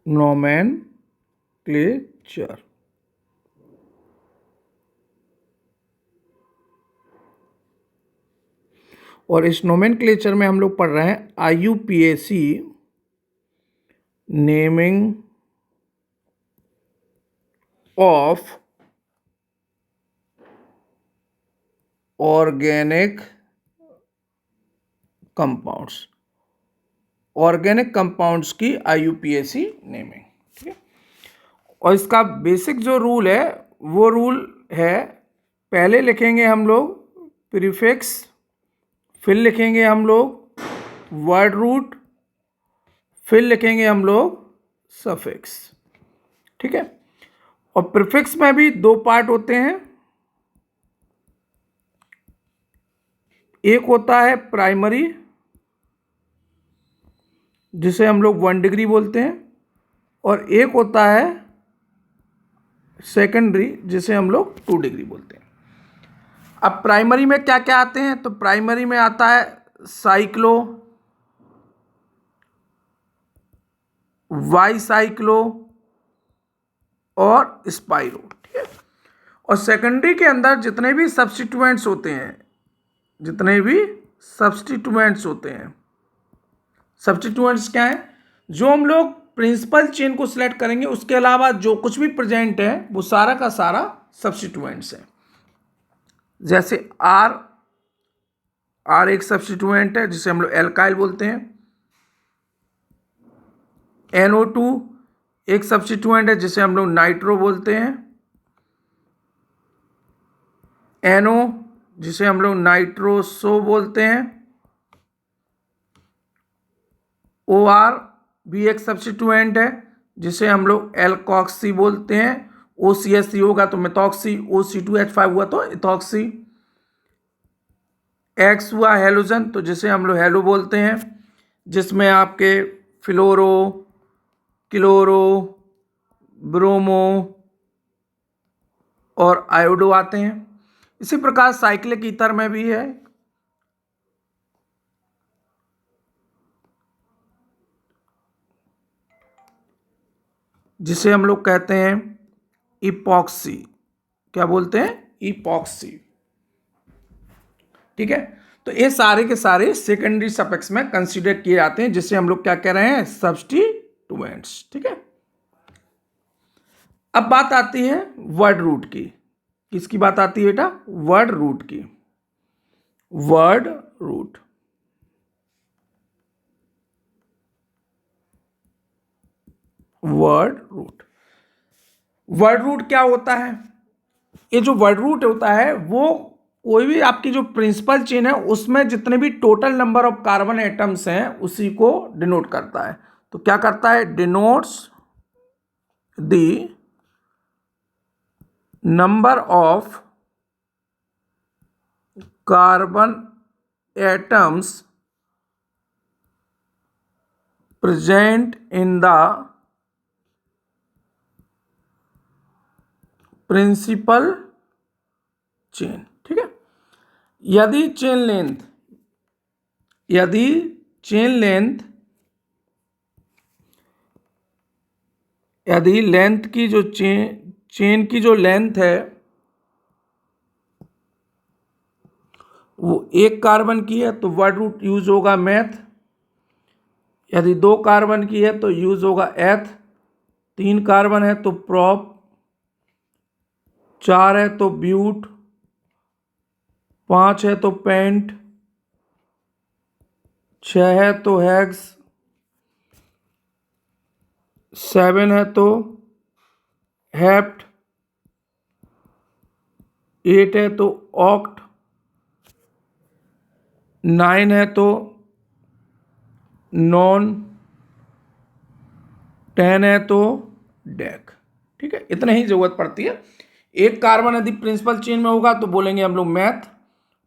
Nomenclature. और इस nomenclature में हम लोग पढ़ रहे हैं IUPAC naming of organic compounds, organic compounds की IUPAC नेमिंग। ठीक है, और इसका बेसिक जो रूल है वो रूल है, पहले लिखेंगे हम लोग प्रीफिक्स, फिर लिखेंगे हम लोग वर्ड रूट, फिर लिखेंगे हम लोग सफिक्स। ठीक है, और प्रीफिक्स में भी दो पार्ट होते हैं, एक होता है प्राइमरी जिसे हम लोग 1 डिग्री बोलते हैं, और एक होता है सेकेंडरी जिसे हम लोग 2 डिग्री बोलते हैं। अब प्राइमरी में क्या क्या आते हैं, तो प्राइमरी में आता है साइक्लो, वाई साइक्लो और स्पाइरो। ठीक है, और सेकेंडरी के अंदर जितने भी सब्स्टिट्यूएंट्स होते हैं, सब्स्टिट्यूएंट्स क्या है, जो हम लोग प्रिंसिपल चेन को सिलेक्ट करेंगे उसके अलावा जो कुछ भी प्रेजेंट है वो सारा का सारा सब्स्टिट्यूएंट्स है। जैसे आर एक सब्स्टिट्यूएंट है जिसे हम लोग एल्काइल बोलते हैं। NO2 एक सब्स्टिट्यूएंट है जिसे हम लोग नाइट्रो बोलते हैं। NO जिसे हम लोग नाइट्रोसो बोलते हैं। OR भी एक सब्स्टिट्यूएंट है जिसे हम लोग एल्कॉक्सी बोलते हैं। OCH होगा तो मेथॉक्सी, OC2H5 हुआ तो इथॉक्सी। X हुआ हेलोजन तो जिसे हम लोग हेलो बोलते हैं, जिसमें आपके फ्लोरो, क्लोरो, ब्रोमो और आयोडो आते हैं। इसी प्रकार साइक्लिक ईथर में भी है, जिसे हम लोग कहते हैं इपॉक्सी। क्या बोलते हैं? इपॉक्सी। ठीक है, तो ये सारे के सारे सेकेंडरी सफिक्स में कंसीडर किए जाते हैं, जिसे हम लोग क्या कह रहे हैं? सब्स्टिट्यूएंट्स। ठीक है, अब बात आती है वर्ड रूट की। किसकी बात आती है बेटा? वर्ड रूट की। Word root, word root, word root क्या होता है? ये जो वर्ड रूट होता है वो कोई भी आपकी जो प्रिंसिपल चेन है उसमें जितने भी total number of carbon atoms हैं उसी को डिनोट करता है। तो क्या करता है? Denotes the number of carbon atoms present in the principal chain. ठीक है, यदि चेन लेंथ की जो चेन की जो लेंथ है वो 1 कार्बन की है तो वर्ड रूट यूज होगा मैथ। यदि 2 कार्बन की है तो यूज होगा एथ। 3 कार्बन है तो प्रॉप। 4 है तो ब्यूट। 5 है तो पेंट। 6 है तो हेक्स। 7 है तो हेप्ट। 8 है तो ऑक्ट। 9 है तो नॉन। 10 है तो डेक। ठीक है, इतने ही जरूरत पड़ती है। 1 कार्बन यदि प्रिंसिपल चेन में होगा तो बोलेंगे हम लोग मैथ।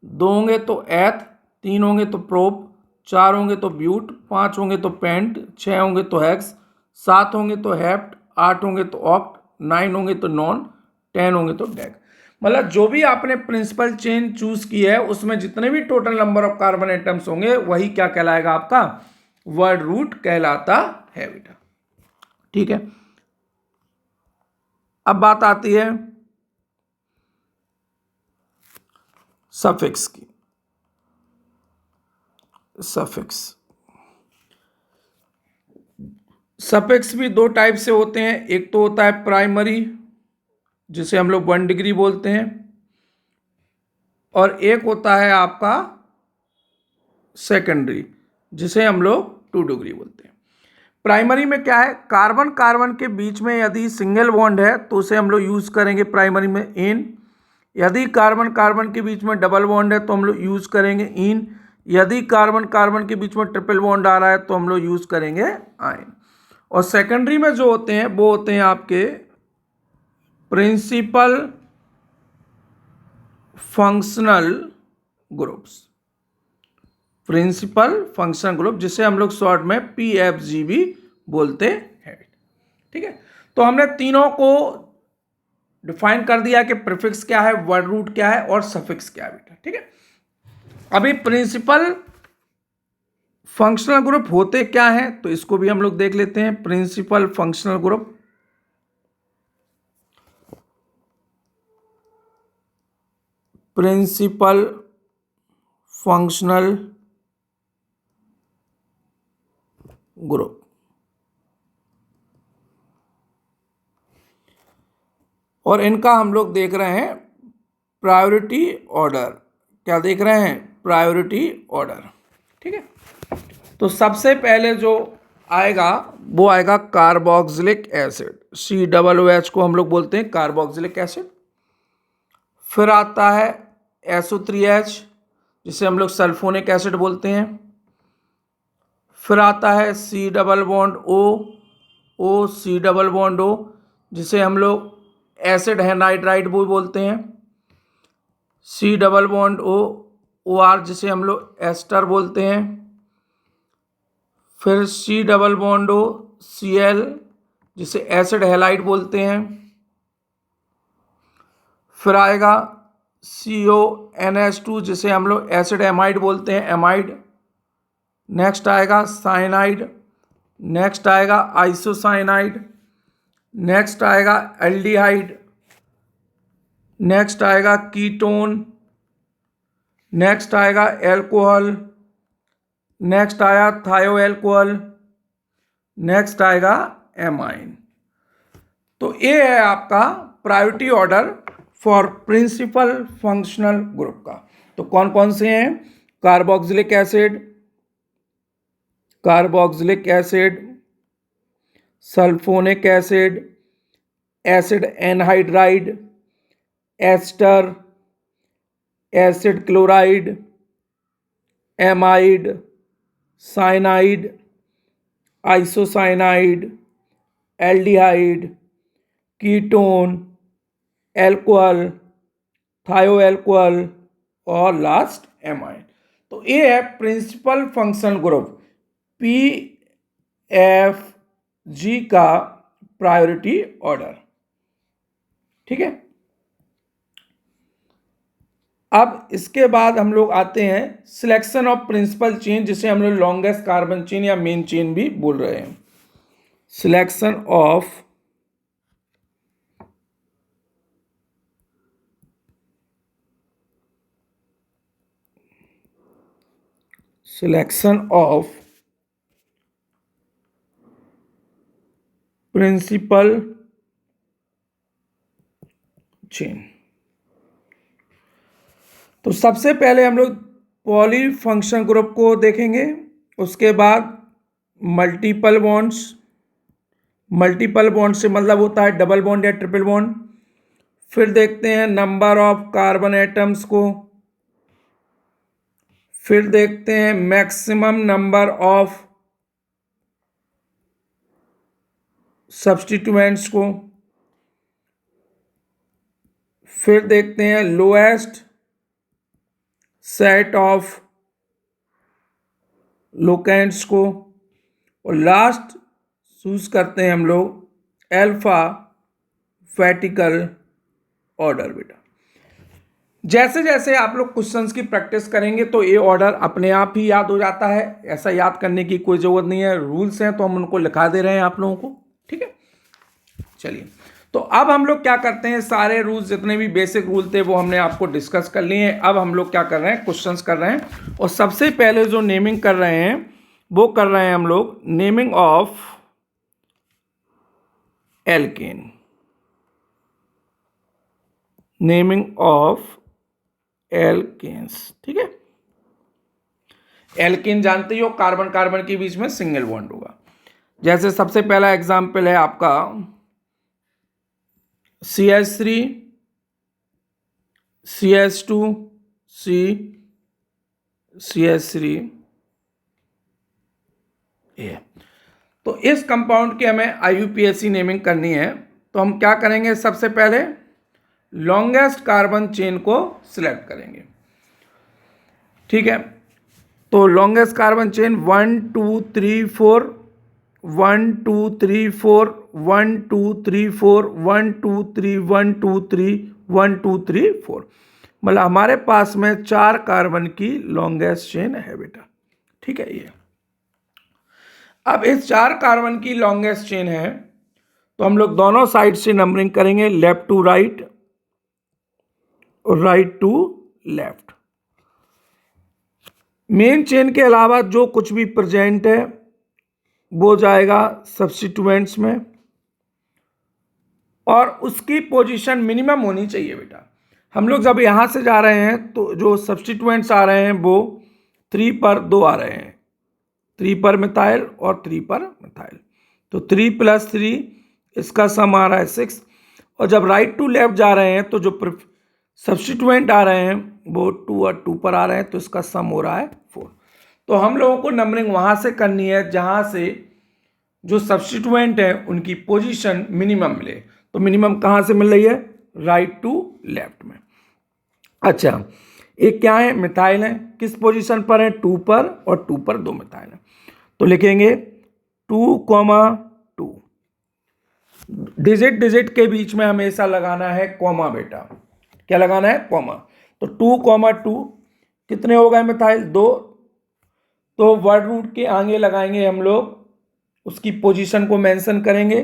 2 होंगे तो एथ। 3 होंगे तो प्रोप। 4 होंगे तो ब्यूट। 5 होंगे तो पेंट। 6 होंगे तो हेक्स। 7 होंगे तो हेप्ट। 8 होंगे तो ऑक्ट। 9 होंगे तो नॉन। 10 होंगे तो डेक। मतलब जो भी आपने प्रिंसिपल चेन चूज की है उसमें जितने भी total number of carbon atoms होंगे वही क्या कहलाएगा? आपका वर्ड रूट कहलाता है बेटा। ठीक है। अब बात आती है सफिक्स की। सफिक्स भी दो टाइप से होते हैं। एक तो होता है प्राइमरी, जिसे हम लोग 1 डिग्री बोलते हैं, और एक होता है आपका सेकेंडरी, जिसे हम लोग 2 डिग्री बोलते हैं। प्राइमरी में क्या है, कार्बन कार्बन के बीच में यदि सिंगल बॉन्ड है तो उसे हम लोग यूज करेंगे प्राइमरी में इन। यदि कार्बन कार्बन के बीच में डबल बॉन्ड है तो हम लोग यूज करेंगे इन। यदि कार्बन कार्बन के बीच में ट्रिपल बॉन्ड आ रहा है तो हम लोग यूज करेंगे आयन। और सेकेंडरी में जो होते हैं वो होते हैं आपके principal functional groups. Principal functional group, जिसे हम लोग शॉर्ट में PFG भी बोलते हैं। ठीक है, तो हमने तीनों को डिफाइन कर दिया कि प्रीफिक्स क्या है, वर्ड रूट क्या है और सफिक्स क्या है बेटा। ठीक है, अभी प्रिंसिपल फंक्शनल ग्रुप होते क्या है तो इसको भी हम लोग देख लेते हैं। Principal functional group, principal functional group, और इनका हम लोग देख रहे हैं प्रायोरिटी ऑर्डर। क्या देख रहे हैं, प्रायोरिटी ऑर्डर। ठीक है, तो सबसे पहले जो आएगा वो आएगा कार्बोक्सिलिक एसिड, COOH को हम लोग बोलते हैं कार्बोक्सिलिक एसिड। फिर आता है SO3H, जिसे हम लोग सल्फोनिक एसिड बोलते हैं। फिर आता है C डबल बॉन्ड O, जिसे हम लोग एसिड एनहाइड्राइड भी बोलते हैं। C डबल बॉन्ड OR, जिसे हम लोग एस्टर बोलते हैं। फिर C डबल बॉन्ड OCl, जिसे एसिड हैलाइड बोलते हैं। फिर आएगा CONH2, जिसे हम लोग एसिड एमाइड बोलते हैं, एमाइड। नेक्स्ट आएगा साइनाइड, नेक्स्ट आएगा आइसोसाइनाइड, नेक्स्ट आएगा एल्डिहाइड, नेक्स्ट आएगा कीटोन, नेक्स्ट आएगा एल्कोहल, नेक्स्ट आया थायोएल्कोहल, नेक्स्ट आएगा एमाइन। तो ये है आपका priority order for principal functional group का। तो कौन कौन से हैं, carboxylic acid, sulphonic acid, acid anhydride, ester, acid chloride, amide, cyanide, isocyanide, aldehyde, ketone, alcohol, thioalcohol और लास्ट एमाइन। तो ये है प्रिंसिपल फंक्शनल ग्रुप PFG का प्रायोरिटी ऑर्डर। ठीक है, अब इसके बाद हम लोग आते हैं सिलेक्शन ऑफ प्रिंसिपल चेन, जिसे हम लोग लॉन्गेस्ट कार्बन चेन या मेन चेन भी बोल रहे हैं। Selection of principal chain. तो सबसे पहले हम लोग पॉली फंक्शनल ग्रुप को देखेंगे, उसके बाद मल्टीपल बॉन्ड्स से मतलब होता है डबल बॉन्ड या ट्रिपल बॉन्ड। फिर देखते हैं नंबर ऑफ कार्बन एटम्स को। फिर देखते हैं मैक्सिमम नंबर ऑफ सब्स्टिट्यूएंट्स को। फिर देखते हैं लोएस्ट सेट ऑफ लोकेंट्स को, और लास्ट चूज करते हैं हम लोग अल्फाबेटिकल ऑर्डर। बेटा जैसे जैसे आप लोग क्वेश्चंस की प्रैक्टिस करेंगे तो ये ऑर्डर अपने आप ही याद हो जाता है, ऐसा याद करने की कोई ज़रूरत नहीं है। रूल्स हैं तो हम उनको लिखा दे रहे हैं आप लोगों को। ठीक है, चलिए। तो अब हम लोग क्या करते हैं, सारे रूल्स जितने भी बेसिक रूल थे वो हमने आपको डिस्कस कर लिए हैं। अब हम लोग क्या कर रहे हैं, क्वेश्चंस कर रहे हैं। और सबसे पहले जो नेमिंग कर रहे हैं वो कर रहे हैं हम लोग naming of alkane, naming of alkanes. ठीक है, एल्केन जानते ही हो, कार्बन कार्बन के बीच में सिंगल बॉन्ड होगा। जैसे सबसे पहला एग्जांपल है आपका CH3 CH2 C CH3 A। तो इस कंपाउंड की हमें IUPAC नेमिंग करनी है। तो हम क्या करेंगे, सबसे पहले लॉन्गेस्ट कार्बन चेन को सिलेक्ट करेंगे। ठीक है, तो लॉन्गेस्ट कार्बन चेन 1 2 3 4 1 2 3 4 1 2 3 4 1 2 3 1 2 3 1 2 3 4, मतलब हमारे पास में 4 कार्बन की लॉन्गेस्ट चेन है बेटा। ठीक है, ये अब इस 4 कार्बन की लॉन्गेस्ट चेन है, तो हम लोग दोनों साइड से नंबरिंग करेंगे, लेफ्ट टू राइट और right to left. Main chain के अलावा जो कुछ भी प्रेजेंट है वो जाएगा सब्स्टिट्यूएंट्स में, और उसकी पोजीशन मिनिमम होनी चाहिए बेटा। हम लोग जब यहां से जा रहे हैं तो जो सब्स्टिट्यूएंट्स आ रहे हैं वो 3 पर 2 आ रहे हैं, 3 पर मिथाइल और 3 पर मिथाइल, तो 3 + 3 इसका सम आ रहा है 6। और जब राइट टू लेफ्ट जा रहे हैं तो जो सब्स्टिट्यूएंट आ रहे हैं वो 2 और 2 पर आ रहे हैं, तो इसका सम हो रहा है 4। तो हम लोगों को नंबरिंग वहां से करनी है जहां से जो सब्स्टिट्यूएंट है उनकी पोजीशन मिनिमम मिले। तो मिनिमम कहां से मिल रही है, राइट टू लेफ्ट में। अच्छा, एक क्या है, मिथाइल है, किस पोजीशन पर है, 2 पर, और 2 पर 2 मिथाइल है। तो लिखेंगे 2,2। डिजिट डिजिट के बीच में हमेशा लगाना है कॉमा बेटा, क्या लगाना है, कॉमा। तो 2,2 कितने हो गए मिथाइल, 2। तो वर्ड रूट के आगे लगाएंगे हम लोग, उसकी पोजीशन को मेंशन करेंगे,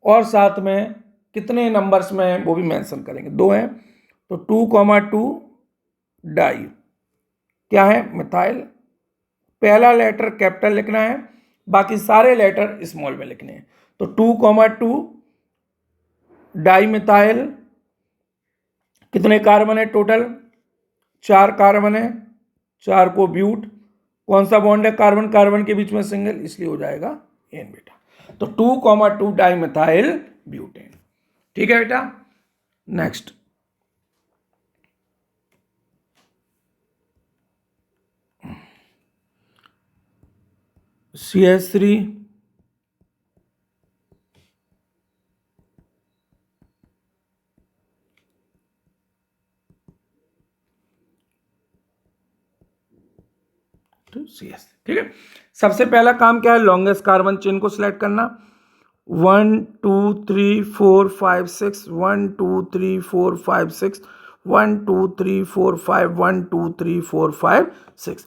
और साथ में कितने नंबर्स में है वो भी मेंशन करेंगे, 2 हैं। तो 2,2 डाई क्या है, मिथाइल। पहला लेटर कैपिटल लिखना है, बाकी सारे लेटर स्मॉल में लिखने हैं। तो 2,2 डाई मिथाइल, कितने कार्बन है टोटल, 4 कार्बन है, 4 को ब्यूट। कौन सा बॉन्ड है, कार्बन कार्बन के बीच में सिंगल, इसलिए हो जाएगा एन बेटा। तो 2,2 डाई मिथाइल ब्यूटेन। ठीक है बेटा, नेक्स्ट CH3 CS। ठीक है, सबसे पहला काम क्या है, लॉन्गेस्ट कार्बन चेन को सिलेक्ट करना। 1 2 3 4 5 6 1 2 3 4 5 6 1 2 3 4 5 1 2 3 4 5 6।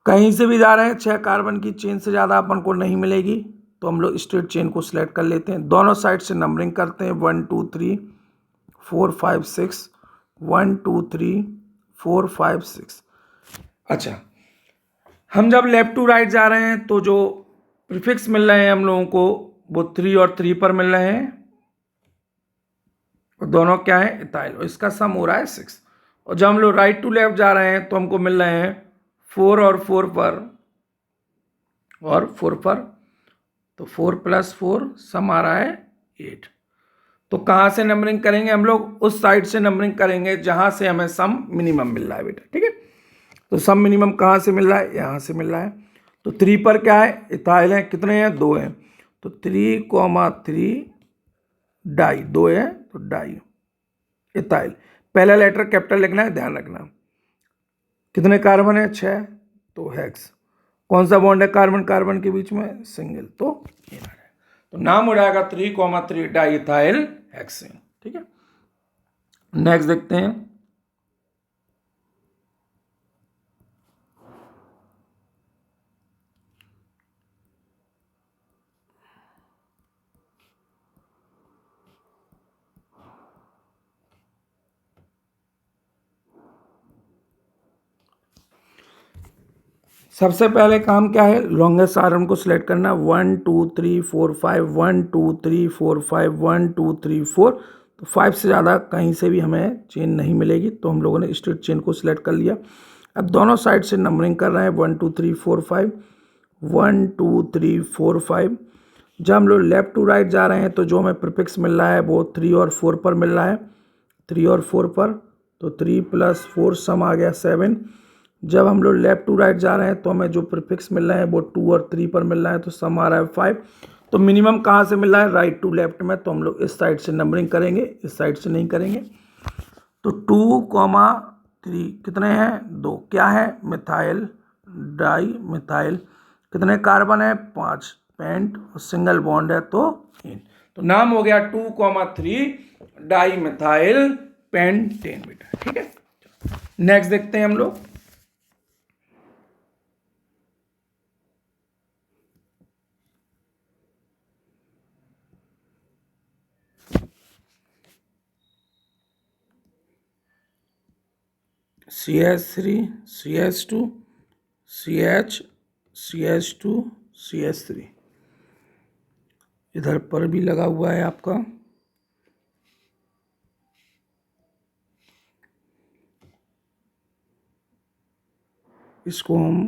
कहीं से भी जा रहे हैं 6 कार्बन की चेन से ज़्यादा अपन को नहीं मिलेगी, तो हम लोग स्ट्रेट चेन को सिलेक्ट कर लेते हैं। दोनों साइड से नंबरिंग करते हैं, 1 2 3 4 5 6 1 2 3 4 5 6। अच्छा, हम जब लेफ्ट टू राइट जा रहे हैं तो जो प्रीफिक्स मिल रहे हैं हम लोगों को वो 3 और 3 पर मिल रहे हैं, और दोनों क्या है, इथाइल, और इसका सम हो रहा है 6। और जब हम लोग राइट टू लेफ्ट जा रहे हैं तो हमको मिल रहे हैं 4 और 4 पर, और 4 पर, तो 4 + 4 सम आ रहा है 8। तो कहाँ से नंबरिंग करेंगे हम लोग, उस साइड से नंबरिंग करेंगे जहां से हमें सम मिनिमम मिल रहा है बेटा। ठीक है, तो सम मिनिमम कहाँ से मिल रहा है, यहाँ से मिल रहा है। तो 3 पर क्या है, इथाइल है, कितने हैं, 2 हैं। तो 3,3 डाई, 2 है तो डाई इथाइल। पहला लेटर कैपिटल लिखना है, ध्यान रखना। कितने कार्बन है, 6, तो हेक्स। कौन सा बॉन्ड है कार्बन कार्बन के बीच में, सिंगल, तो ये आ जाएगा। तो नाम हो जाएगा 3,3 डाई इथाइल हेक्सेन। ठीक है, नेक्स्ट देखते हैं सबसे पहले काम क्या है, लॉन्गेस्ट आर्म को सिलेक्ट करना, 1 2 3 4 5, 1 2 3 4 5, 1 2 3 4। तो 5 से ज़्यादा कहीं से भी हमें चेन नहीं मिलेगी, तो हम लोगों ने स्ट्रेट चेन को सिलेक्ट कर लिया। अब दोनों साइड से नंबरिंग कर रहे हैं, 1 2 3 4 5, 1 2 3 4 5। जब हम लोग लेफ्ट टू राइट जा रहे हैं तो जो हमें प्रीफिक्स मिल रहा है वो 3 और 4 पर मिल रहा है, 3 और 4 पर। तो 3 + 4 सम आ गया 7। जब हम लोग लेफ्ट टू राइट जा रहे हैं तो हमें जो प्रीफिक्स मिल रहा है वो 2 और 3 पर मिल रहा है, तो सम आ रहा है 5। तो मिनिमम कहाँ से मिल रहा है, राइट टू लेफ्ट में, तो हम लोग इस साइड से नंबरिंग करेंगे, इस साइड से नहीं करेंगे। तो 2, 3 कितने हैं, 2। क्या है, मिथाइल डाई मिथाइल। कितने कार्बन है, 5। पेंट और सिंगल बॉन्ड है तो इन। तो नाम हो गया 2, 3 डाई मिथाइल पेंटेन बेटा, ठीक है। नेक्स्ट देखते हैं हम लोग। CH3 CH2 CH CH2 CH3 इधर पर भी लगा हुआ है आपका। इसको हम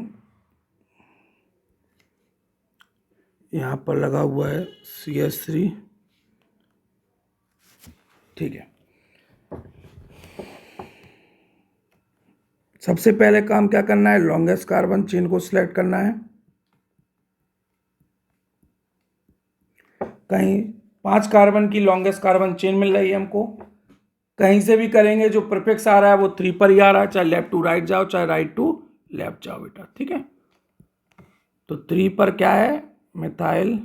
यहाँ पर लगा हुआ है CH3, ठीक है। सबसे पहले काम क्या करना है, लॉन्गेस्ट कार्बन चेन को सिलेक्ट करना है। कहीं 5 कार्बन की लॉन्गेस्ट कार्बन चेन मिल रही है हमको, कहीं से भी करेंगे, जो प्रीफिक्स आ रहा है वो 3 पर ही आ रहा है, चाहे लेफ्ट टू राइट जाओ चाहे राइट टू लेफ्ट जाओ बेटा, ठीक है। तो 3 पर क्या है, मिथाइल,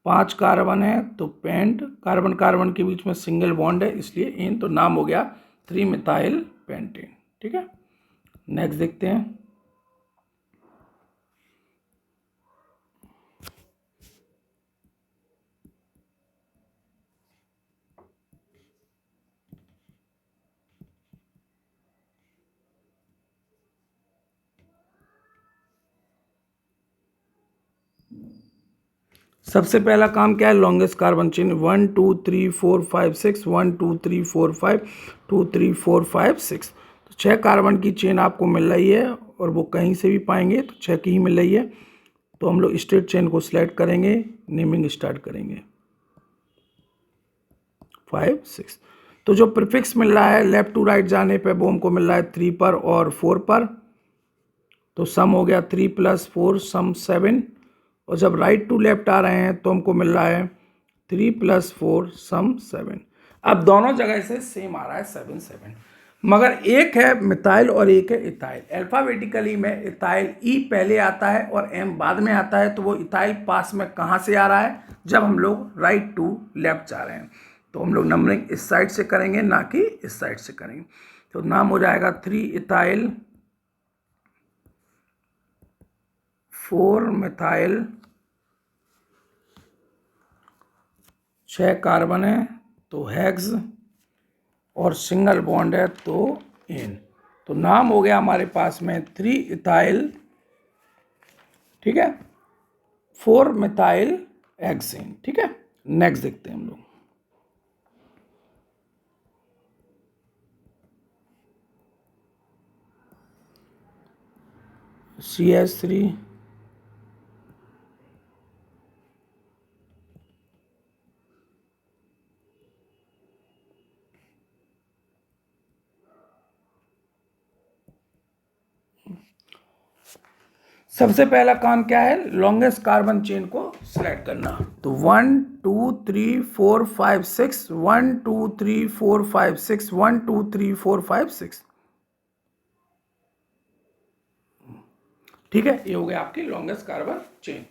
5 कार्बन है तो पेंट, कार्बन कार्बन के बीच में सिंगल बॉन्ड है इसलिए इन, तो नाम हो गया 3 मिथाइल पेंटेन, ठीक है। नेक्स्ट देखते हैं। सबसे पहला काम क्या है, लॉन्गेस्ट कार्बन चेन, 1 2 3 4 5 6, 1 2 3 4 5, 2 3 4 5 6। तो 6 कार्बन की चेन आपको मिल रही है, और वो कहीं से भी पाएंगे तो 6 की ही मिल रही है। तो हम लोग स्ट्रेट चेन को सिलेक्ट करेंगे, नेमिंग स्टार्ट करेंगे, 5 6। तो जो प्रीफिक्स मिल रहा है लेफ्ट टू राइट जाने पे वो हमको मिल रहा है 3 पर और 4 पर। तो सम हो गया 3 + 4 सम 7। और जब राइट टू लेफ्ट आ रहे हैं तो हमको मिल रहा है 3 + 4 सम 7। अब दोनों जगह से सेम आ रहा है 7 7, मगर एक है मिथाइल और एक है इथाइल। अल्फाबेटिकली में इथाइल ई पहले आता है और एम बाद में आता है, तो वो इथाइल पास में कहाँ से आ रहा है, जब हम लोग राइट टू लेफ्ट जा रहे हैं। तो हम लोग नंबरिंग इस साइड से करेंगे, ना कि इस साइड से करेंगे। तो नाम हो जाएगा 3 इथाइल 4 मिथाइल, 6 कार्बन है तो हेक्स, और सिंगल बॉन्ड है तो इन। तो नाम हो गया हमारे पास में 3 इथाइल, ठीक है, 4 मिथाइल हेक्सेन, ठीक है। नेक्स्ट देखते हैं हम लोग। CH3 सबसे पहला काम क्या है, लॉन्गेस्ट कार्बन चेन को सिलेक्ट करना। तो 1 2 3 4 5 6, 1 2 3 4 5 6, 1 2 3 4 5 6, ठीक है। ये हो गया आपकी लॉन्गेस्ट कार्बन चेन।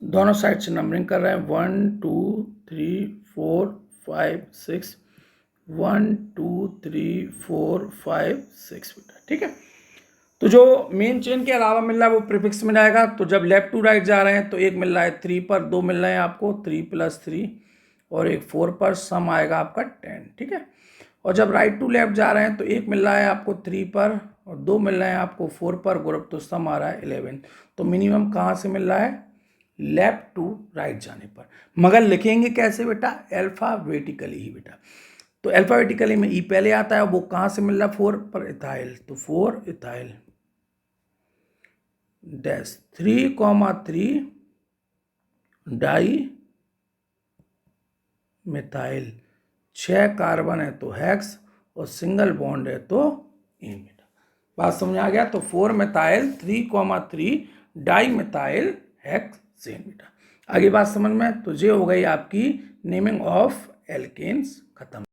दोनों साइड से नंबरिंग कर रहे हैं, 1 2 3 4 5 6, 1 2 3 4 5 6 बेटा, ठीक है। तो जो मेन चेन के अलावा मिल रहा है वो प्रीफिक्स में आएगा। तो जब लेफ्ट टू राइट जा रहे हैं तो एक मिल रहा है 3 पर, 2 मिल रहे हैं आपको 3 + 3, और एक 4 पर, सम आएगा आपका 10, ठीक है। और जब राइट टू लेफ्ट जा रहे हैं तो एक मिल रहा है आपको 3 पर और 2 मिल रहे हैं आपको 4 पर ग्रुप, तो सम आ रहा है 11। तो मिनिमम कहाँ से मिल रहा है? लेफ्ट टू राइट जाने पर। मगर लिखेंगे कैसे बेटा? अल्फाबेटिकली ही बेटा। तो अल्फाबेटिकली में ई पहले आता है, वो कहाँ से मिल रहा है? 4 पर इथाइल, तो 4 ethyl dash 3,3 di methyl. 6 carbon है तो हेक्स और सिंगल बॉन्ड है तो इन बेटा। बात समझ आ गया? तो 4 मिथाइल 3,3 डाई मिथाइल हेक्सेन बेटा। आगे बात समझ में? तो ये हो गई आपकी नेमिंग ऑफ एल्केन्स खत्म।